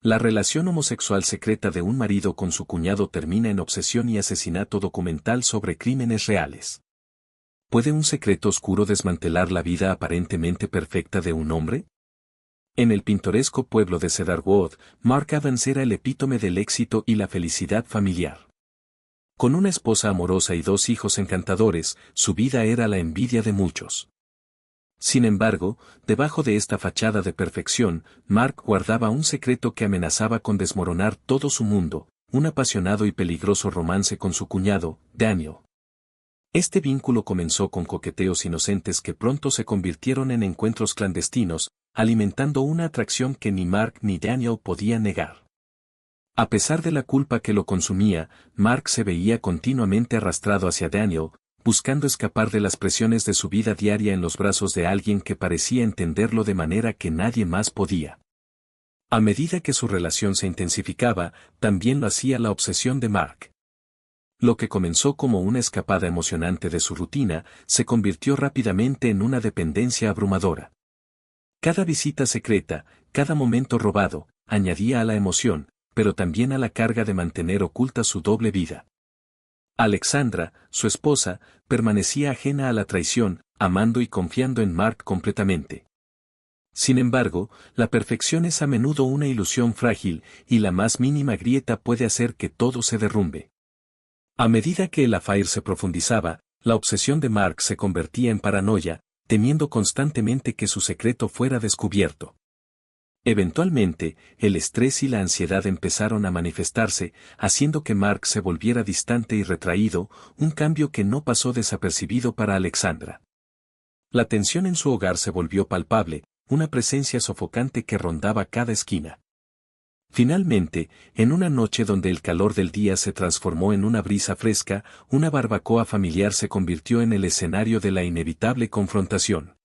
La relación homosexual secreta de un marido con su cuñado termina en obsesión y asesinato documental sobre crímenes reales. ¿Puede un secreto oscuro desmantelar la vida aparentemente perfecta de un hombre? En el pintoresco pueblo de Cedarwood, Mark Evans era el epítome del éxito y la felicidad familiar. Con una esposa amorosa y 2 hijos encantadores, su vida era la envidia de muchos. Sin embargo, debajo de esta fachada de perfección, Mark guardaba un secreto que amenazaba con desmoronar todo su mundo, un apasionado y peligroso romance con su cuñado, Daniel. Este vínculo comenzó con coqueteos inocentes que pronto se convirtieron en encuentros clandestinos, alimentando una atracción que ni Mark ni Daniel podían negar. A pesar de la culpa que lo consumía, Mark se veía continuamente arrastrado hacia Daniel, buscando escapar de las presiones de su vida diaria en los brazos de alguien que parecía entenderlo de manera que nadie más podía. A medida que su relación se intensificaba, también lo hacía la obsesión de Mark. Lo que comenzó como una escapada emocionante de su rutina, se convirtió rápidamente en una dependencia abrumadora. Cada visita secreta, cada momento robado, añadía a la emoción, pero también a la carga de mantener oculta su doble vida. Alexandra, su esposa, permanecía ajena a la traición, amando y confiando en Mark completamente. Sin embargo, la perfección es a menudo una ilusión frágil, y la más mínima grieta puede hacer que todo se derrumbe. A medida que el affair se profundizaba, la obsesión de Mark se convertía en paranoia, temiendo constantemente que su secreto fuera descubierto. Eventualmente, el estrés y la ansiedad empezaron a manifestarse, haciendo que Mark se volviera distante y retraído, un cambio que no pasó desapercibido para Alexandra. La tensión en su hogar se volvió palpable, una presencia sofocante que rondaba cada esquina. Finalmente, en una noche donde el calor del día se transformó en una brisa fresca, una barbacoa familiar se convirtió en el escenario de la inevitable confrontación.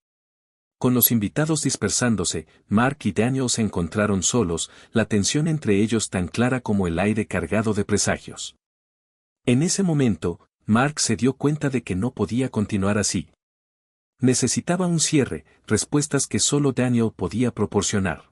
Con los invitados dispersándose, Mark y Daniel se encontraron solos, la tensión entre ellos tan clara como el aire cargado de presagios. En ese momento, Mark se dio cuenta de que no podía continuar así. Necesitaba un cierre, respuestas que solo Daniel podía proporcionar.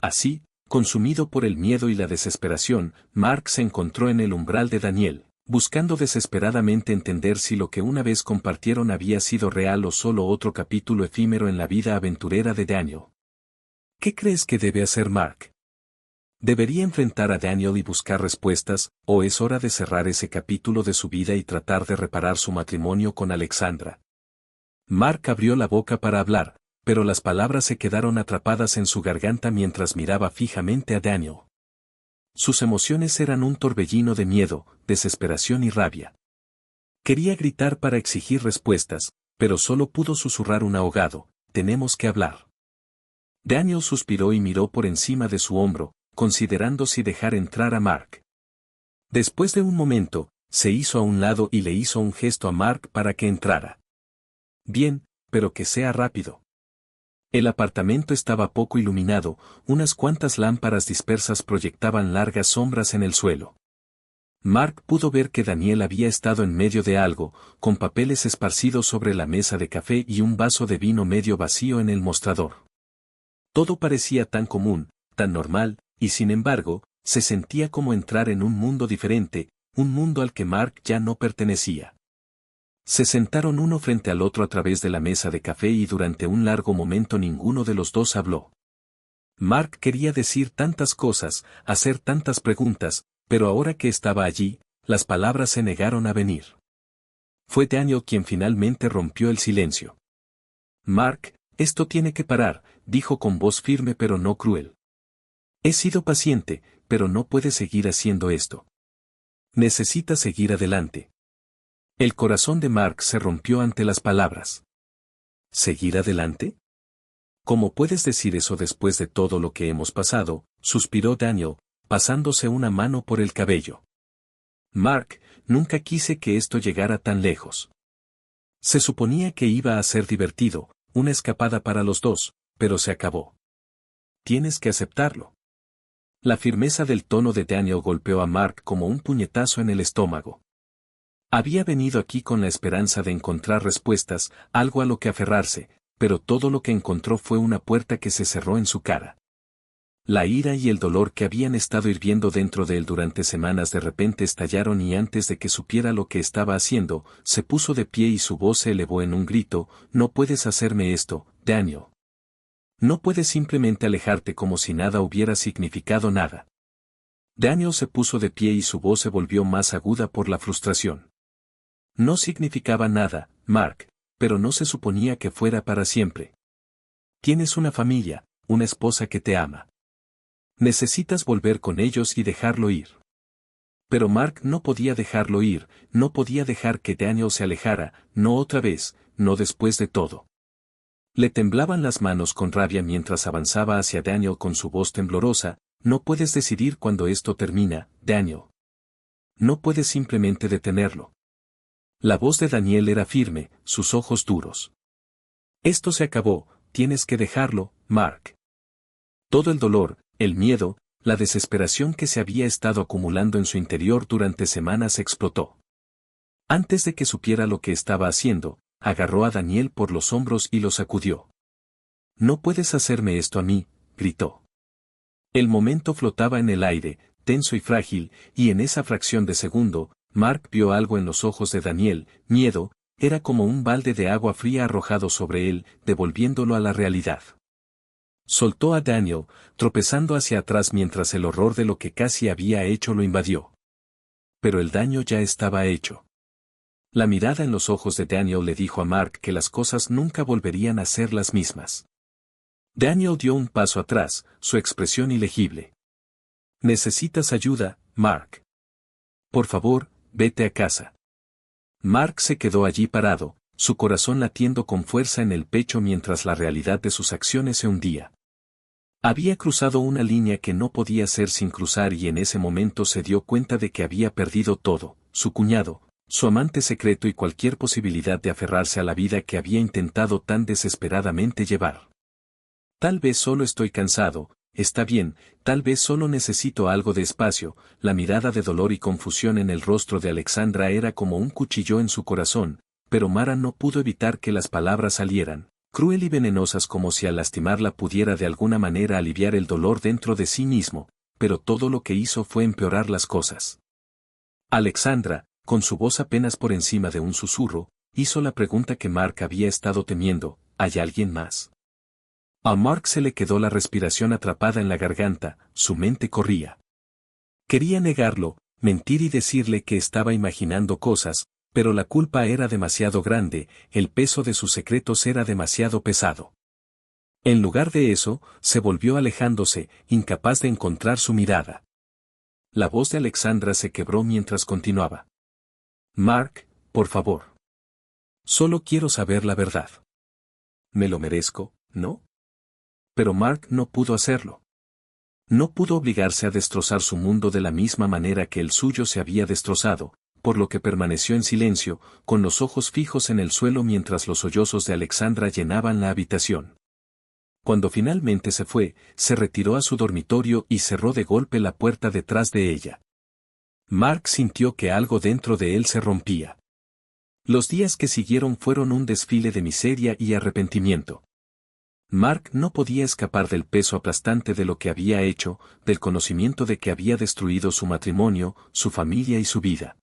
Así, consumido por el miedo y la desesperación, Mark se encontró en el umbral de Daniel, buscando desesperadamente entender si lo que una vez compartieron había sido real o solo otro capítulo efímero en la vida aventurera de Daniel. ¿Qué crees que debe hacer Mark? ¿Debería enfrentar a Daniel y buscar respuestas, o es hora de cerrar ese capítulo de su vida y tratar de reparar su matrimonio con Alexandra? Mark abrió la boca para hablar, pero las palabras se quedaron atrapadas en su garganta mientras miraba fijamente a Daniel. Sus emociones eran un torbellino de miedo, desesperación y rabia. Quería gritar para exigir respuestas, pero solo pudo susurrar un ahogado: tenemos que hablar. Daniel suspiró y miró por encima de su hombro, considerando si dejar entrar a Mark. Después de un momento, se hizo a un lado y le hizo un gesto a Mark para que entrara. Bien, pero que sea rápido. El apartamento estaba poco iluminado, unas cuantas lámparas dispersas proyectaban largas sombras en el suelo. Mark pudo ver que Daniel había estado en medio de algo, con papeles esparcidos sobre la mesa de café y un vaso de vino medio vacío en el mostrador. Todo parecía tan común, tan normal, y sin embargo, se sentía como entrar en un mundo diferente, un mundo al que Mark ya no pertenecía. Se sentaron uno frente al otro a través de la mesa de café y durante un largo momento ninguno de los dos habló. Mark quería decir tantas cosas, hacer tantas preguntas, pero ahora que estaba allí, las palabras se negaron a venir. Fue Daniel quien finalmente rompió el silencio. Mark, esto tiene que parar, dijo con voz firme pero no cruel. He sido paciente, pero no puedes seguir haciendo esto. Necesitas seguir adelante. El corazón de Mark se rompió ante las palabras. ¿Seguir adelante? ¿Cómo puedes decir eso después de todo lo que hemos pasado?, suspiró Daniel, pasándose una mano por el cabello. Mark, nunca quise que esto llegara tan lejos. Se suponía que iba a ser divertido, una escapada para los dos, pero se acabó. Tienes que aceptarlo. La firmeza del tono de Daniel golpeó a Mark como un puñetazo en el estómago. Había venido aquí con la esperanza de encontrar respuestas, algo a lo que aferrarse, pero todo lo que encontró fue una puerta que se cerró en su cara. La ira y el dolor que habían estado hirviendo dentro de él durante semanas de repente estallaron y antes de que supiera lo que estaba haciendo, se puso de pie y su voz se elevó en un grito: «No puedes hacerme esto, Daniel. No puedes simplemente alejarte como si nada hubiera significado nada». Daniel se puso de pie y su voz se volvió más aguda por la frustración. No significaba nada, Mark, pero no se suponía que fuera para siempre. Tienes una familia, una esposa que te ama. Necesitas volver con ellos y dejarlo ir. Pero Mark no podía dejarlo ir, no podía dejar que Daniel se alejara, no otra vez, no después de todo. Le temblaban las manos con rabia mientras avanzaba hacia Daniel con su voz temblorosa: «No puedes decidir cuándo esto termina, Daniel. No puedes simplemente detenerlo». La voz de Daniel era firme, sus ojos duros. «Esto se acabó, tienes que dejarlo, Mark». Todo el dolor, el miedo, la desesperación que se había estado acumulando en su interior durante semanas explotó. Antes de que supiera lo que estaba haciendo, agarró a Daniel por los hombros y lo sacudió. «No puedes hacerme esto a mí», gritó. El momento flotaba en el aire, tenso y frágil, y en esa fracción de segundo, Mark vio algo en los ojos de Daniel: miedo. Era como un balde de agua fría arrojado sobre él, devolviéndolo a la realidad. Soltó a Daniel, tropezando hacia atrás mientras el horror de lo que casi había hecho lo invadió. Pero el daño ya estaba hecho. La mirada en los ojos de Daniel le dijo a Mark que las cosas nunca volverían a ser las mismas. Daniel dio un paso atrás, su expresión ilegible. «Necesitas ayuda, Mark. Por favor, vete a casa». Mark se quedó allí parado, su corazón latiendo con fuerza en el pecho mientras la realidad de sus acciones se hundía. Había cruzado una línea que no podía ser sin cruzar y en ese momento se dio cuenta de que había perdido todo: su cuñado, su amante secreto y cualquier posibilidad de aferrarse a la vida que había intentado tan desesperadamente llevar. «Tal vez solo estoy cansado, está bien, tal vez solo necesito algo de espacio». La mirada de dolor y confusión en el rostro de Alexandra era como un cuchillo en su corazón, pero Mara no pudo evitar que las palabras salieran, cruel y venenosas, como si al lastimarla pudiera de alguna manera aliviar el dolor dentro de sí mismo, pero todo lo que hizo fue empeorar las cosas. Alexandra, con su voz apenas por encima de un susurro, hizo la pregunta que Mark había estado temiendo: ¿hay alguien más? A Mark se le quedó la respiración atrapada en la garganta, su mente corría. Quería negarlo, mentir y decirle que estaba imaginando cosas, pero la culpa era demasiado grande, el peso de sus secretos era demasiado pesado. En lugar de eso, se volvió alejándose, incapaz de encontrar su mirada. La voz de Alexandra se quebró mientras continuaba: «Mark, por favor. Solo quiero saber la verdad. Me lo merezco, ¿no?» Pero Mark no pudo hacerlo. No pudo obligarse a destrozar su mundo de la misma manera que el suyo se había destrozado, por lo que permaneció en silencio, con los ojos fijos en el suelo mientras los sollozos de Alexandra llenaban la habitación. Cuando finalmente se fue, se retiró a su dormitorio y cerró de golpe la puerta detrás de ella. Mark sintió que algo dentro de él se rompía. Los días que siguieron fueron un desfile de miseria y arrepentimiento. Mark no podía escapar del peso aplastante de lo que había hecho, del conocimiento de que había destruido su matrimonio, su familia y su vida.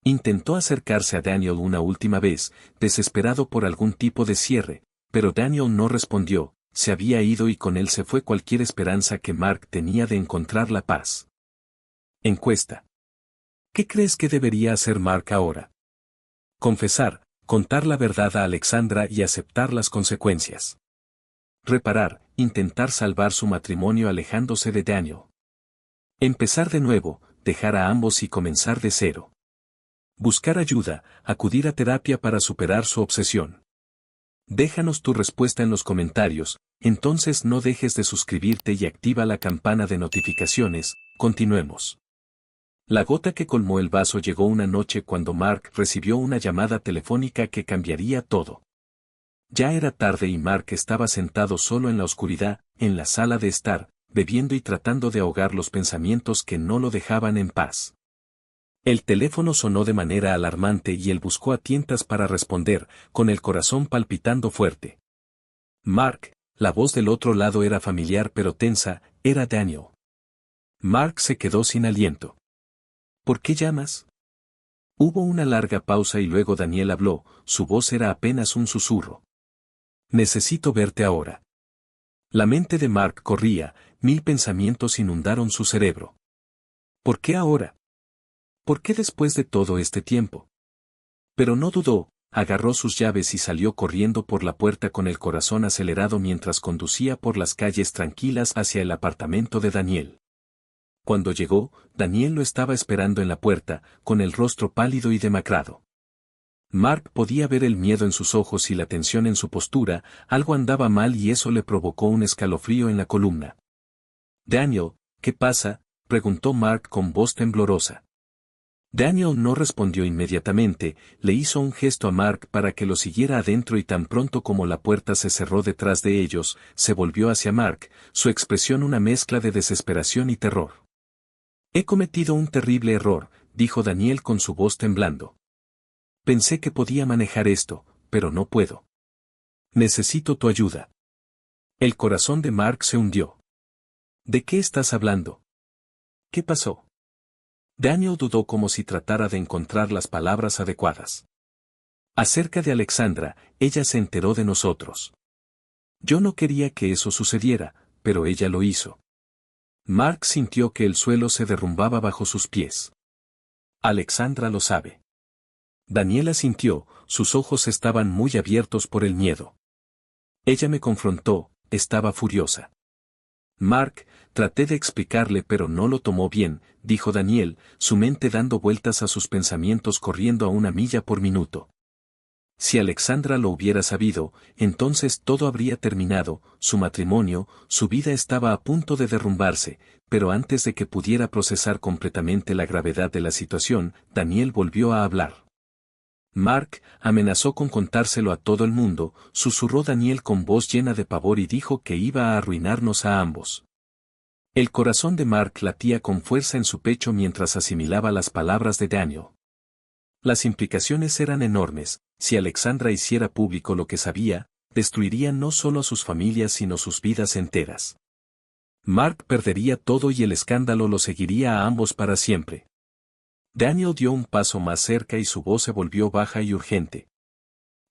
Intentó acercarse a Daniel una última vez, desesperado por algún tipo de cierre, pero Daniel no respondió, se había ido y con él se fue cualquier esperanza que Mark tenía de encontrar la paz. Encuesta. ¿Qué crees que debería hacer Mark ahora? Confesar, contar la verdad a Alexandra y aceptar las consecuencias. Reparar, intentar salvar su matrimonio alejándose de Daniel. Empezar de nuevo, dejar a ambos y comenzar de cero. Buscar ayuda, acudir a terapia para superar su obsesión. Déjanos tu respuesta en los comentarios, entonces no dejes de suscribirte y activa la campana de notificaciones. Continuemos. La gota que colmó el vaso llegó una noche cuando Mark recibió una llamada telefónica que cambiaría todo. Ya era tarde y Mark estaba sentado solo en la oscuridad, en la sala de estar, bebiendo y tratando de ahogar los pensamientos que no lo dejaban en paz. El teléfono sonó de manera alarmante y él buscó a tientas para responder, con el corazón palpitando fuerte. «Mark», La voz del otro lado era familiar pero tensa, era Daniel. Mark se quedó sin aliento. ¿Por qué llamas? Hubo una larga pausa y luego Daniel habló, su voz era apenas un susurro. Necesito verte ahora. La mente de Mark corría, 1000 pensamientos inundaron su cerebro. ¿Por qué ahora? ¿Por qué después de todo este tiempo? Pero no dudó, agarró sus llaves y salió corriendo por la puerta con el corazón acelerado mientras conducía por las calles tranquilas hacia el apartamento de Daniel. Cuando llegó, Daniel lo estaba esperando en la puerta, con el rostro pálido y demacrado. Mark podía ver el miedo en sus ojos y la tensión en su postura, algo andaba mal y eso le provocó un escalofrío en la columna. «Daniel, ¿qué pasa?», preguntó Mark con voz temblorosa. Daniel no respondió inmediatamente, le hizo un gesto a Mark para que lo siguiera adentro y tan pronto como la puerta se cerró detrás de ellos, se volvió hacia Mark, su expresión una mezcla de desesperación y terror. «He cometido un terrible error», dijo Daniel con su voz temblando. «Pensé que podía manejar esto, pero no puedo. Necesito tu ayuda». El corazón de Mark se hundió. «¿De qué estás hablando? ¿Qué pasó?». Daniel dudó como si tratara de encontrar las palabras adecuadas. «Acerca de Alexandra, ella se enteró de nosotros. Yo no quería que eso sucediera, pero ella lo hizo». Mark sintió que el suelo se derrumbaba bajo sus pies. «Alexandra lo sabe». Daniela sintió, sus ojos estaban muy abiertos por el miedo. «Ella me confrontó, estaba furiosa». «Mark, traté de explicarle pero no lo tomó bien», dijo Daniel, su mente dando vueltas a sus pensamientos corriendo a 1 milla por minuto. Si Alexandra lo hubiera sabido, entonces todo habría terminado, su matrimonio, su vida estaba a punto de derrumbarse, pero antes de que pudiera procesar completamente la gravedad de la situación, Daniel volvió a hablar. «Mark amenazó con contárselo a todo el mundo», susurró Daniel con voz llena de pavor y dijo que iba a arruinarnos a ambos. El corazón de Mark latía con fuerza en su pecho mientras asimilaba las palabras de Daniel. Las implicaciones eran enormes, si Alexandra hiciera público lo que sabía, destruiría no solo a sus familias sino sus vidas enteras. Mark perdería todo y el escándalo lo seguiría a ambos para siempre. Daniel dio un paso más cerca y su voz se volvió baja y urgente.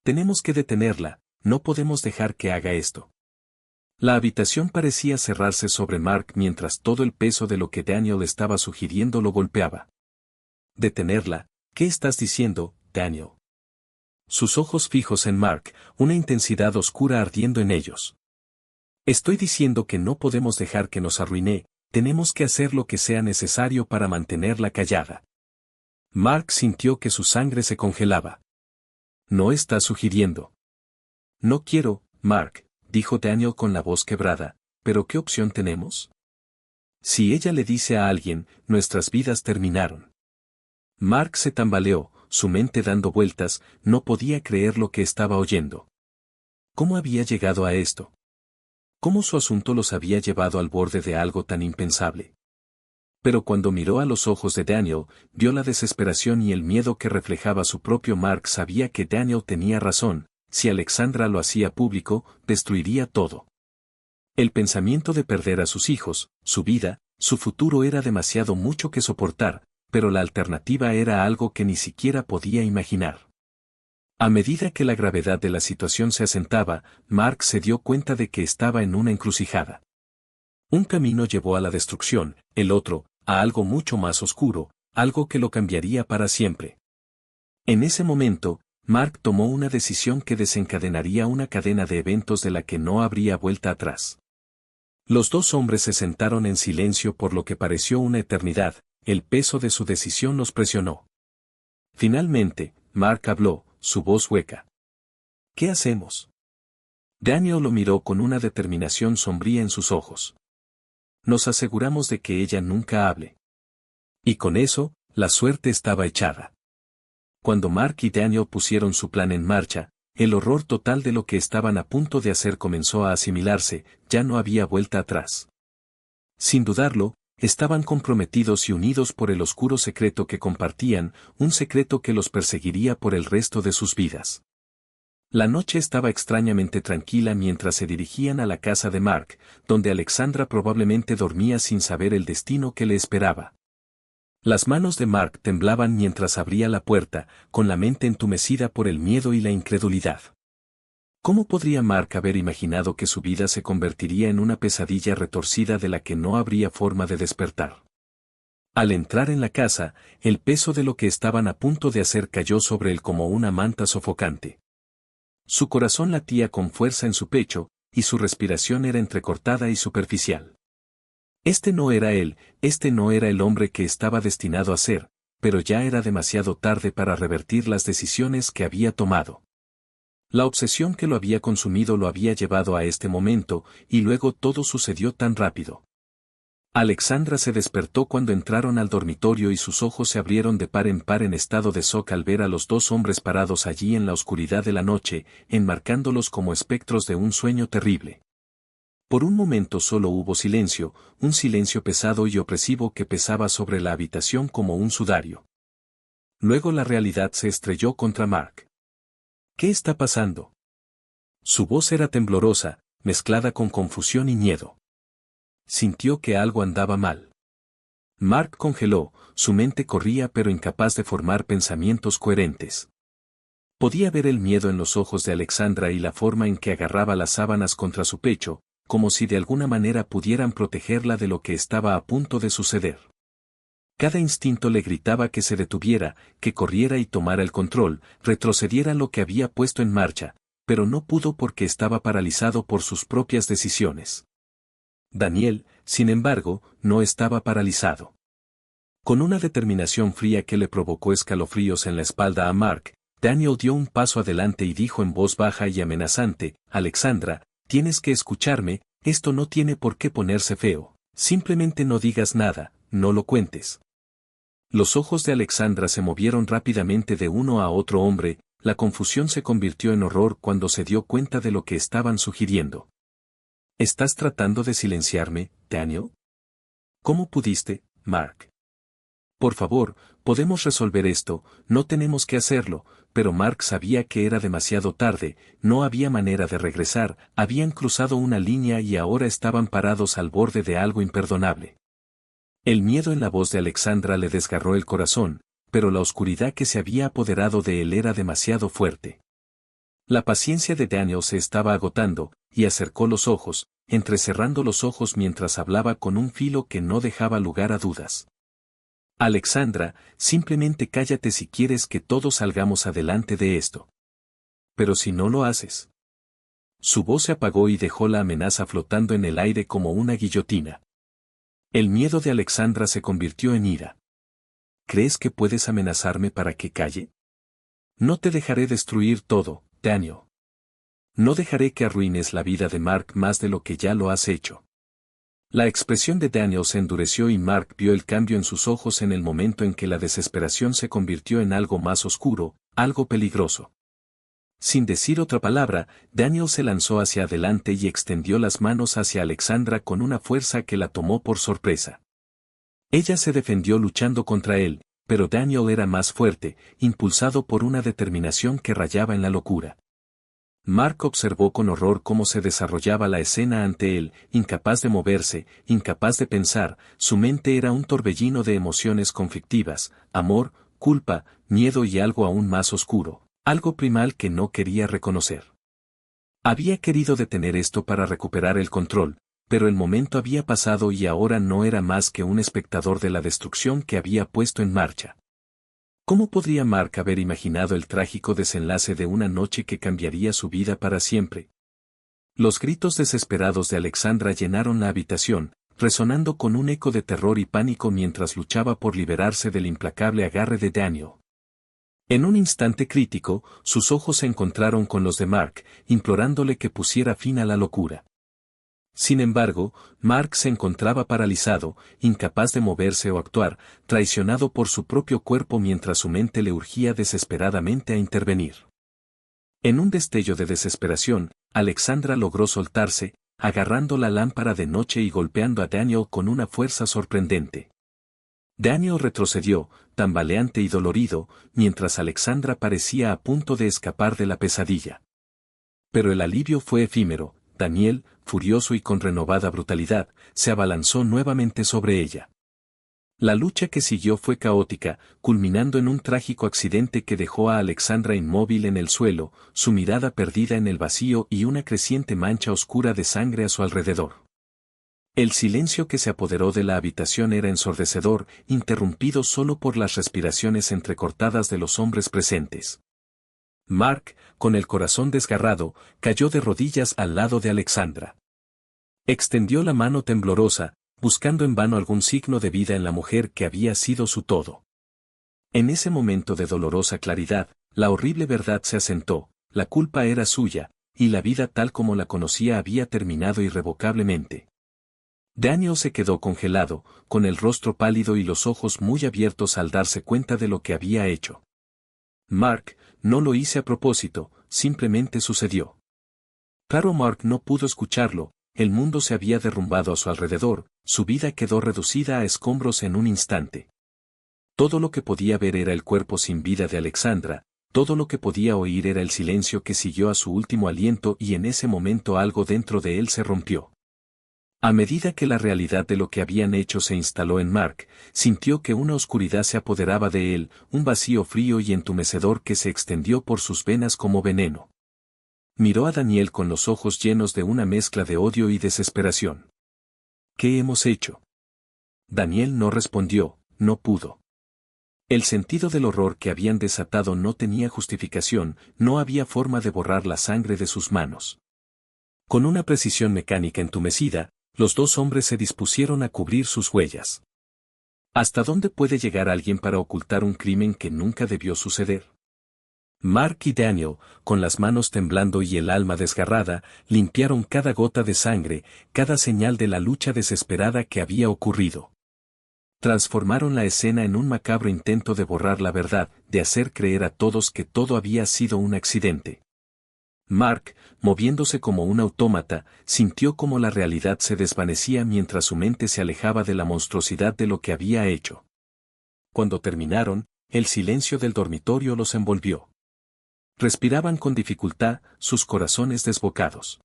«Tenemos que detenerla, no podemos dejar que haga esto». La habitación parecía cerrarse sobre Mark mientras todo el peso de lo que Daniel estaba sugiriendo lo golpeaba. «¿Detenerla? ¿Qué estás diciendo, Daniel?». Sus ojos fijos en Mark, una intensidad oscura ardiendo en ellos. «Estoy diciendo que no podemos dejar que nos arruine, tenemos que hacer lo que sea necesario para mantenerla callada». Mark sintió que su sangre se congelaba. «¿No estás sugiriendo?». «No quiero, Mark», dijo Daniel con la voz quebrada, «¿pero qué opción tenemos? Si ella le dice a alguien, nuestras vidas terminaron». Mark se tambaleó, su mente dando vueltas, no podía creer lo que estaba oyendo. ¿Cómo había llegado a esto? ¿Cómo su asunto los había llevado al borde de algo tan impensable? Pero cuando miró a los ojos de Daniel, vio la desesperación y el miedo que reflejaba su propio Mark. Sabía que Daniel tenía razón, si Alexandra lo hacía público, destruiría todo. El pensamiento de perder a sus hijos, su vida, su futuro era demasiado mucho que soportar, pero la alternativa era algo que ni siquiera podía imaginar. A medida que la gravedad de la situación se asentaba, Mark se dio cuenta de que estaba en una encrucijada. Un camino llevó a la destrucción, el otro, a algo mucho más oscuro, algo que lo cambiaría para siempre. En ese momento, Mark tomó una decisión que desencadenaría una cadena de eventos de la que no habría vuelta atrás. Los dos hombres se sentaron en silencio por lo que pareció una eternidad, el peso de su decisión los presionó. Finalmente, Mark habló, su voz hueca. «¿Qué hacemos?». Daniel lo miró con una determinación sombría en sus ojos. «Nos aseguramos de que ella nunca hable». Y con eso, la suerte estaba echada. Cuando Mark y Daniel pusieron su plan en marcha, el horror total de lo que estaban a punto de hacer comenzó a asimilarse, ya no había vuelta atrás. Sin dudarlo, estaban comprometidos y unidos por el oscuro secreto que compartían, un secreto que los perseguiría por el resto de sus vidas. La noche estaba extrañamente tranquila mientras se dirigían a la casa de Mark, donde Alexandra probablemente dormía sin saber el destino que le esperaba. Las manos de Mark temblaban mientras abría la puerta, con la mente entumecida por el miedo y la incredulidad. ¿Cómo podría Mark haber imaginado que su vida se convertiría en una pesadilla retorcida de la que no habría forma de despertar? Al entrar en la casa, el peso de lo que estaban a punto de hacer cayó sobre él como una manta sofocante. Su corazón latía con fuerza en su pecho, y su respiración era entrecortada y superficial. Este no era él, este no era el hombre que estaba destinado a ser, pero ya era demasiado tarde para revertir las decisiones que había tomado. La obsesión que lo había consumido lo había llevado a este momento, y luego todo sucedió tan rápido. Alexandra se despertó cuando entraron al dormitorio y sus ojos se abrieron de par en estado de shock al ver a los dos hombres parados allí en la oscuridad de la noche, enmarcándolos como espectros de un sueño terrible. Por un momento solo hubo silencio, un silencio pesado y opresivo que pesaba sobre la habitación como un sudario. Luego la realidad se estrelló contra Mark. ¿Qué está pasando? Su voz era temblorosa, mezclada con confusión y miedo. Sintió que algo andaba mal. Mark congeló, su mente corría pero incapaz de formar pensamientos coherentes. Podía ver el miedo en los ojos de Alexandra y la forma en que agarraba las sábanas contra su pecho, como si de alguna manera pudieran protegerla de lo que estaba a punto de suceder. Cada instinto le gritaba que se detuviera, que corriera y tomara el control, retrocediera lo que había puesto en marcha, pero no pudo porque estaba paralizado por sus propias decisiones. Daniel, sin embargo, no estaba paralizado. Con una determinación fría que le provocó escalofríos en la espalda a Mark, Daniel dio un paso adelante y dijo en voz baja y amenazante, «Alexandra, tienes que escucharme, esto no tiene por qué ponerse feo, simplemente no digas nada, no lo cuentes». Los ojos de Alexandra se movieron rápidamente de uno a otro hombre, la confusión se convirtió en horror cuando se dio cuenta de lo que estaban sugiriendo. ¿Estás tratando de silenciarme, Daniel? ¿Cómo pudiste, Mark? Por favor, podemos resolver esto, no tenemos que hacerlo, pero Mark sabía que era demasiado tarde, no había manera de regresar, habían cruzado una línea y ahora estaban parados al borde de algo imperdonable. El miedo en la voz de Alexandra le desgarró el corazón, pero la oscuridad que se había apoderado de él era demasiado fuerte. La paciencia de Daniel se estaba agotando, y acercó los ojos, entrecerrando los ojos mientras hablaba con un filo que no dejaba lugar a dudas. Alexandra, simplemente cállate si quieres que todos salgamos adelante de esto. Pero si no lo haces. Su voz se apagó y dejó la amenaza flotando en el aire como una guillotina. El miedo de Alexandra se convirtió en ira. ¿Crees que puedes amenazarme para que calle? No te dejaré destruir todo, Daniel. No dejaré que arruines la vida de Mark más de lo que ya lo has hecho. La expresión de Daniel se endureció y Mark vio el cambio en sus ojos en el momento en que la desesperación se convirtió en algo más oscuro, algo peligroso. Sin decir otra palabra, Daniel se lanzó hacia adelante y extendió las manos hacia Alexandra con una fuerza que la tomó por sorpresa. Ella se defendió luchando contra él, pero Daniel era más fuerte, impulsado por una determinación que rayaba en la locura. Mark observó con horror cómo se desarrollaba la escena ante él, incapaz de moverse, incapaz de pensar, su mente era un torbellino de emociones conflictivas, amor, culpa, miedo y algo aún más oscuro, algo primal que no quería reconocer. Había querido detener esto para recuperar el control, pero el momento había pasado y ahora no era más que un espectador de la destrucción que había puesto en marcha. ¿Cómo podría Mark haber imaginado el trágico desenlace de una noche que cambiaría su vida para siempre? Los gritos desesperados de Alexandra llenaron la habitación, resonando con un eco de terror y pánico mientras luchaba por liberarse del implacable agarre de Daniel. En un instante crítico, sus ojos se encontraron con los de Mark, implorándole que pusiera fin a la locura. Sin embargo, Mark se encontraba paralizado, incapaz de moverse o actuar, traicionado por su propio cuerpo mientras su mente le urgía desesperadamente a intervenir. En un destello de desesperación, Alexandra logró soltarse, agarrando la lámpara de noche y golpeando a Daniel con una fuerza sorprendente. Daniel retrocedió, tambaleante y dolorido, mientras Alexandra parecía a punto de escapar de la pesadilla. Pero el alivio fue efímero. Daniel, furioso y con renovada brutalidad, se abalanzó nuevamente sobre ella. La lucha que siguió fue caótica, culminando en un trágico accidente que dejó a Alexandra inmóvil en el suelo, su mirada perdida en el vacío y una creciente mancha oscura de sangre a su alrededor. El silencio que se apoderó de la habitación era ensordecedor, interrumpido solo por las respiraciones entrecortadas de los hombres presentes. Mark, con el corazón desgarrado, cayó de rodillas al lado de Alexandra. Extendió la mano temblorosa, buscando en vano algún signo de vida en la mujer que había sido su todo. En ese momento de dolorosa claridad, la horrible verdad se asentó, la culpa era suya, y la vida tal como la conocía había terminado irrevocablemente. Daniel se quedó congelado, con el rostro pálido y los ojos muy abiertos al darse cuenta de lo que había hecho. Mark, no lo hice a propósito, simplemente sucedió. Claro, Mark no pudo escucharlo. El mundo se había derrumbado a su alrededor, su vida quedó reducida a escombros en un instante. Todo lo que podía ver era el cuerpo sin vida de Alexandra, todo lo que podía oír era el silencio que siguió a su último aliento y en ese momento algo dentro de él se rompió. A medida que la realidad de lo que habían hecho se instaló en Mark, sintió que una oscuridad se apoderaba de él, un vacío frío y entumecedor que se extendió por sus venas como veneno. Miró a Daniel con los ojos llenos de una mezcla de odio y desesperación. ¿Qué hemos hecho? Daniel no respondió, no pudo. El sentido del horror que habían desatado no tenía justificación, no había forma de borrar la sangre de sus manos. Con una precisión mecánica entumecida, los dos hombres se dispusieron a cubrir sus huellas. ¿Hasta dónde puede llegar alguien para ocultar un crimen que nunca debió suceder? Mark y Daniel, con las manos temblando y el alma desgarrada, limpiaron cada gota de sangre, cada señal de la lucha desesperada que había ocurrido. Transformaron la escena en un macabro intento de borrar la verdad, de hacer creer a todos que todo había sido un accidente. Mark, moviéndose como un autómata, sintió como la realidad se desvanecía mientras su mente se alejaba de la monstruosidad de lo que había hecho. Cuando terminaron, el silencio del dormitorio los envolvió. Respiraban con dificultad, sus corazones desbocados.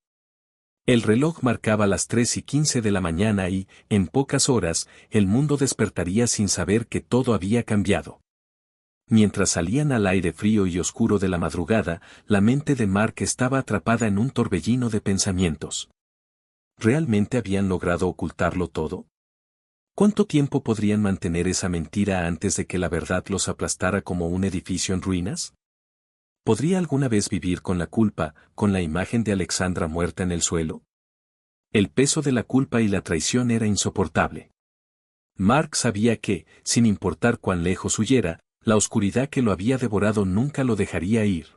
El reloj marcaba las 3:15 de la mañana y, en pocas horas, el mundo despertaría sin saber que todo había cambiado. Mientras salían al aire frío y oscuro de la madrugada, la mente de Mark estaba atrapada en un torbellino de pensamientos. ¿Realmente habían logrado ocultarlo todo? ¿Cuánto tiempo podrían mantener esa mentira antes de que la verdad los aplastara como un edificio en ruinas? ¿Podría alguna vez vivir con la culpa, con la imagen de Alexandra muerta en el suelo? El peso de la culpa y la traición era insoportable. Mark sabía que, sin importar cuán lejos huyera, la oscuridad que lo había devorado nunca lo dejaría ir.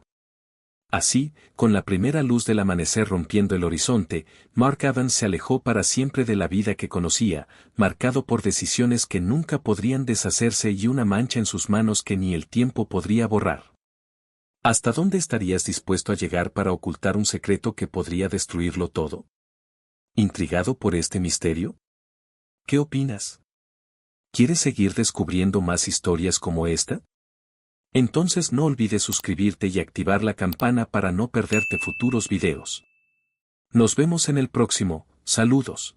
Así, con la primera luz del amanecer rompiendo el horizonte, Mark Evans se alejó para siempre de la vida que conocía, marcado por decisiones que nunca podrían deshacerse y una mancha en sus manos que ni el tiempo podría borrar. ¿Hasta dónde estarías dispuesto a llegar para ocultar un secreto que podría destruirlo todo? ¿Intrigado por este misterio? ¿Qué opinas? ¿Quieres seguir descubriendo más historias como esta? Entonces no olvides suscribirte y activar la campana para no perderte futuros videos. Nos vemos en el próximo, saludos.